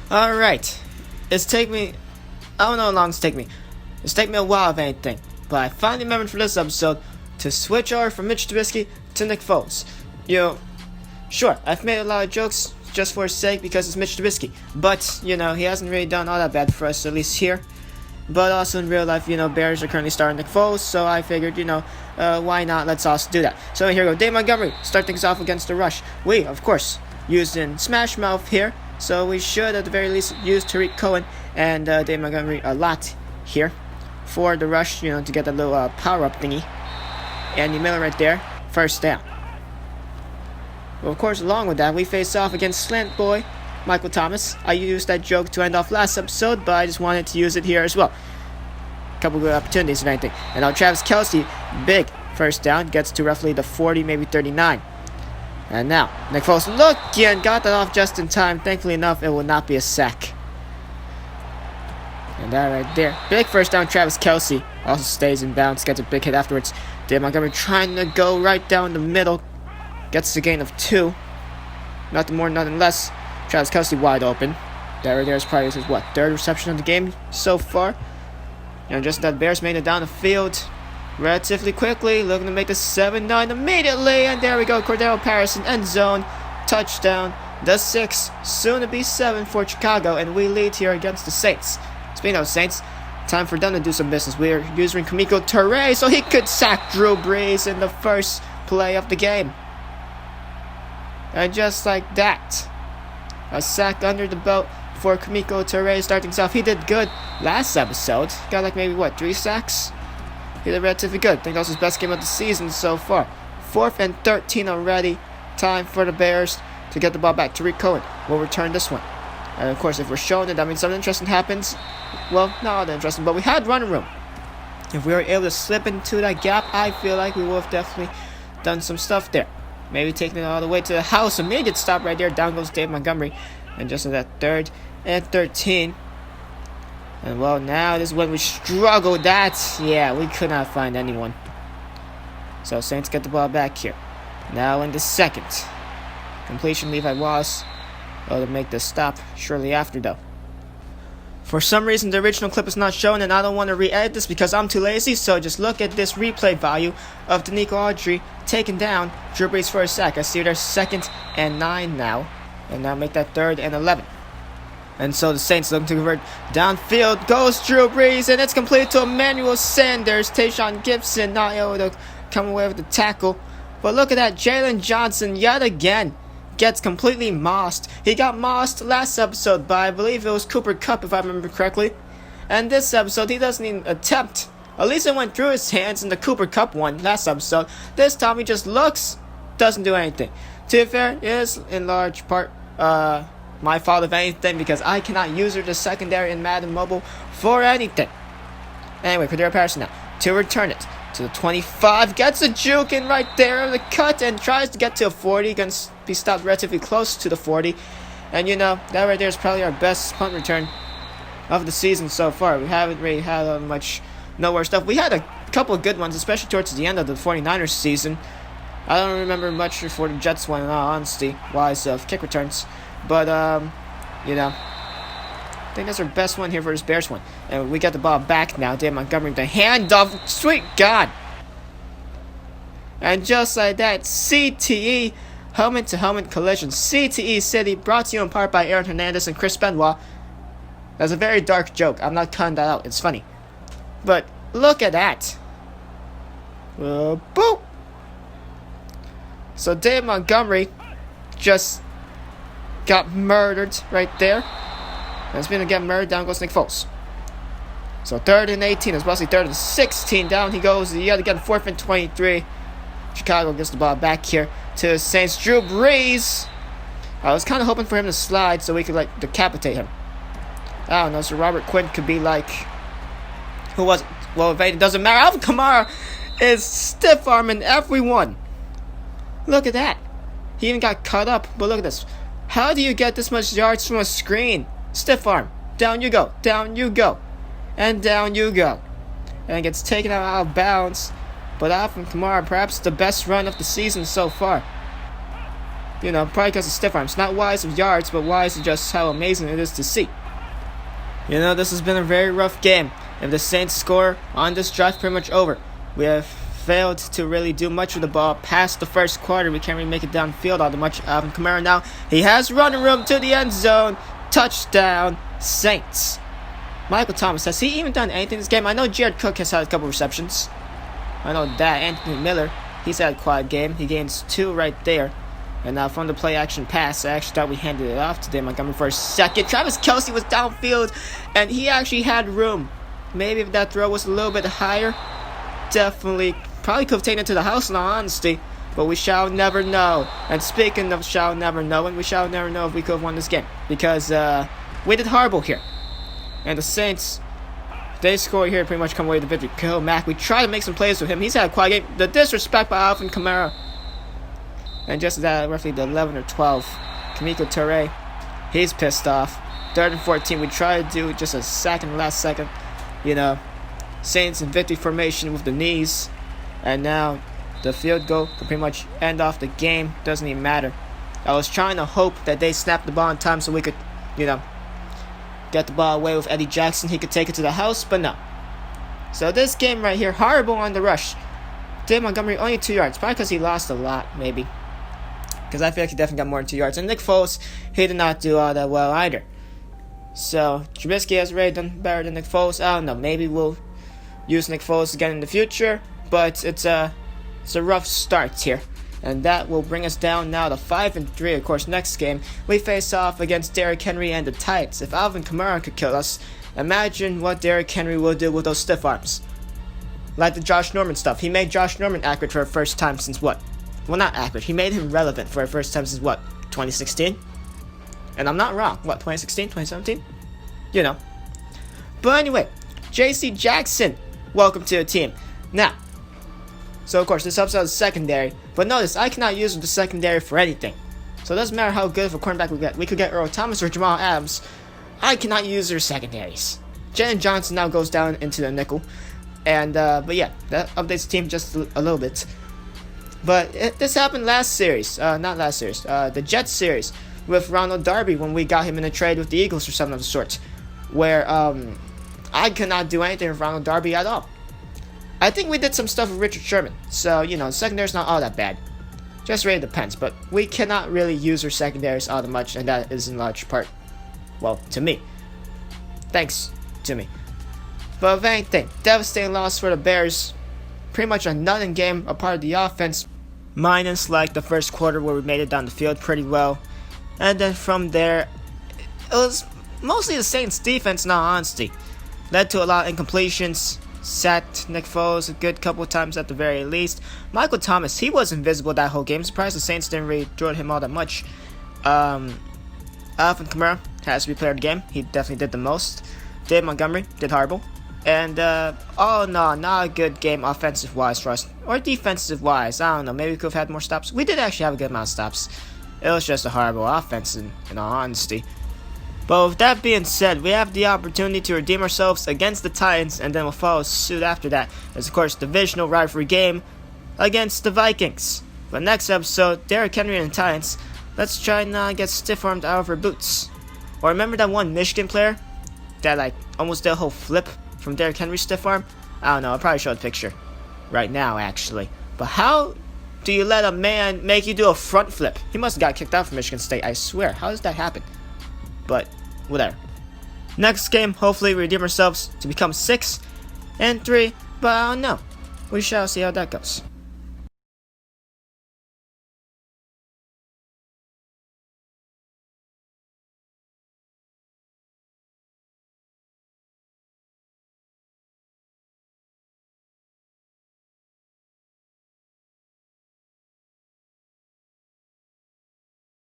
Alright. I don't know how long it's taken me. It's taken me a while, if anything. But I finally remembered for this episode to switch over from Mitch Trubisky to Nick Foles. Sure, I've made a lot of jokes just for his sake because it's Mitch Trubisky. But, he hasn't really done all that bad for us, at least here. But also in real life, Bears are currently starting Nick Foles, so I figured, why not? Let's also do that. So here we go. Dave Montgomery, start things off against the rush. We, of course, used in Smash Mouth here, so we should at the very least use Tariq Cohen and Dave Montgomery a lot here for the rush, to get that little power-up thingy. Andy Miller right there, first down. Well, of course, along with that, we face off against Slant Boy, Michael Thomas. I used that joke to end off last episode, but I just wanted to use it here as well. A couple good opportunities and anything. And now Travis Kelce, big first down, gets to roughly the 40, maybe 39. And now, Nick Foles looking, got that off just in time. Thankfully enough, it will not be a sack. And that right there. Big first down, Travis Kelce also stays in bounds, gets a big hit afterwards. Dave Montgomery trying to go right down the middle. Gets the gain of 2. Nothing more, nothing less. Travis Kelce wide open. There's probably his, third reception of the game so far. Just that Bears made it down the field relatively quickly. Looking to make the 7-9 immediately. And there we go. Cordero Patterson, end zone. Touchdown. The 6, soon to be 7 for Chicago. And we lead here against the Saints. Speaking of Saints, time for them to do some business. We're using Kamiko Toure so he could sack Drew Brees in the first play of the game. And just like that, a sack under the belt for Kamiko Toure starting off. He did good last episode. Got maybe 3 sacks? He did relatively good. I think that was his best game of the season so far. 4th and 13 already. Time for the Bears to get the ball back. Tariq Cohen will return this one. And of course, if we're showing it, that means something interesting happens. Well, not all that interesting, but we had running room. If we were able to slip into that gap, I feel like we would have definitely done some stuff there. Maybe taking it all the way to the house. Immediate stop right there. Down goes Dave Montgomery. And just in that 3rd and 13. And well, now this is when we struggle. We could not find anyone. So Saints get the ball back here. Now in the 2nd. Completion, Levi Wallace. To make the stop shortly after, though. For some reason, the original clip is not shown, and I don't want to re-edit this because I'm too lazy, so just look at this replay value of Danico Audrey taking down Drew Brees for a sack. I see there's 2nd and 9 now, and now make that 3rd and 11. And so the Saints looking to convert downfield. Goes Drew Brees, and it's completed to Emmanuel Sanders. Tayshaun Gibson not able to come away with the tackle. But look at that, Jalen Johnson yet again gets completely mossed. He got mossed last episode by, I believe it was Cooper Kupp, if I remember correctly. And this episode, he doesn't even attempt. At least it went through his hands in the Cooper Kupp one last episode. This time he just looks, doesn't do anything. To be fair, it is in large part my fault, if anything, because I cannot use the secondary in Madden Mobile for anything. Anyway, Cordero Patterson now to return it to the 25, gets a juke in right there, the cut, and tries to get to a 40, gonna be stopped relatively close to the 40, and that right there is probably our best punt return of the season so far. We haven't really had much nowhere stuff. We had a couple of good ones, especially towards the end of the 49ers season. I don't remember much for the Jets one, in all honesty, wise of kick returns, but I think that's our best one here for this Bears one. And we got the ball back now. Dave Montgomery, the handoff. Sweet God. And just like that, CTE, helmet-to-helmet collision. CTE City, brought to you in part by Aaron Hernandez and Chris Benoit. That's a very dark joke. I'm not cutting that out. It's funny. But look at that. Boop. So Dave Montgomery just got murdered right there. And it's going to get murdered. Down goes Nick Foles. So 3rd and 18. It's mostly 3rd and 16. Down he goes. Yet again, 4th and 23. Chicago gets the ball back here to Saints. Drew Brees. I was kind of hoping for him to slide so we could decapitate him. I don't know. So Robert Quinn could be who was it? Well, it doesn't matter. Alvin Kamara is stiff arming everyone. Look at that. He even got cut up. But look at this. How do you get this much yards from a screen? Stiff arm. Down you go. Down you go. And down you go. And gets taken out of bounds. But Alvin Kamara, perhaps the best run of the season so far. You know, probably because of stiff arms. Not wise of yards, but wise of just how amazing it is to see. You know, this has been a very rough game. If the Saints score on this drive, pretty much over. We have failed to really do much with the ball past the first quarter. We can't really make it downfield all that much. Alvin Kamara now, he has running room to the end zone. Touchdown, Saints. Michael Thomas, has he even done anything this game? I know Jared Cook has had a couple receptions. I know that. Anthony Miller, he's had a quad game. He gains 2 right there. And now from the play action pass, I actually thought we handed it off to David Montgomery for a second. Travis Kelce was downfield, and he actually had room. Maybe if that throw was a little bit higher, definitely, probably could have taken it to the house in all honesty. But we shall never know. And speaking of shall never know, and we shall never know if we could have won this game. Because we did horrible here. And the Saints, they scored here, pretty much come away with the victory. Khalil Mack, we tried to make some plays with him. He's had a quiet game. The disrespect by Alvin Kamara. And just that, roughly the 11 or 12. Kamiko Toure, he's pissed off. 3rd and 14, we tried to do just a sack in the last second. You know, Saints in victory formation with the knees. And now the field goal can pretty much end off the game. Doesn't even matter. I was trying to hope that they snapped the ball in time so we could, you know, get the ball away with Eddie Jackson. He could take it to the house, but no. So this game right here, horrible on the rush. David Montgomery only 2 yards. Probably because he lost a lot, maybe. Because I feel like he definitely got more than 2 yards. And Nick Foles, he did not do all that well either. So, Trubisky has already done better than Nick Foles. I don't know. Maybe we'll use Nick Foles again in the future. But it's a rough start here. And that will bring us down now to 5-3. Of course, next game, we face off against Derrick Henry and the Titans. If Alvin Kamara could kill us, imagine what Derrick Henry will do with those stiff arms. Like the Josh Norman stuff. He made Josh Norman accurate for the first time since what? Well, not accurate. He made him relevant for the first time since what? 2016? And I'm not wrong. What, 2016? 2017? You know. But anyway, J.C. Jackson, welcome to the team. Now, so of course, this helps out the secondary. But notice, I cannot use the secondary for anything. So it doesn't matter how good of a cornerback we get. We could get Earl Thomas or Jamal Adams. I cannot use their secondaries. Jaden Johnson now goes down into the nickel. And, but yeah, that updates the team just a little bit. But this happened last series, not last series, the Jets series with Ronald Darby when we got him in a trade with the Eagles or something of the sort, where I could not do anything with Ronald Darby at all. I think we did some stuff with Richard Sherman, so you know, secondary's not all that bad. Just really depends, but we cannot really use our secondaries all that much, and that is in large part, well, to me. Thanks to me. But if anything, devastating loss for the Bears. Pretty much a nothing game, a part of the offense, minus like the first quarter where we made it down the field pretty well. And then from there, it was mostly the Saints defense, in all honesty. Led to a lot of incompletions, sacked Nick Foles a good couple of times at the very least. Michael Thomas, he was invisible that whole game. Surprised the Saints didn't really throw at him all that much. Alvin Kamara has to be player of the game. He definitely did the most. David Montgomery did horrible. And, oh no, not a good game offensive-wise for us. Or defensive-wise, I don't know. Maybe we could have had more stops. We did actually have a good amount of stops. It was just a horrible offense, in all honesty. But with that being said, we have the opportunity to redeem ourselves against the Titans, and then we'll follow suit after that. As, of course, divisional rivalry game against the Vikings. But next episode, Derrick Henry and the Titans, let's try and not get stiff-armed out of our boots. Or remember that one Michigan player that, like, almost did a whole flip from Derrick Henry's stiff arm? I don't know, I'll probably show a picture right now, actually. But how do you let a man make you do a front flip? He must have got kicked out from Michigan State, I swear. How does that happen? But, whatever. Next game, hopefully we redeem ourselves to become 6-3, but I don't know. We shall see how that goes.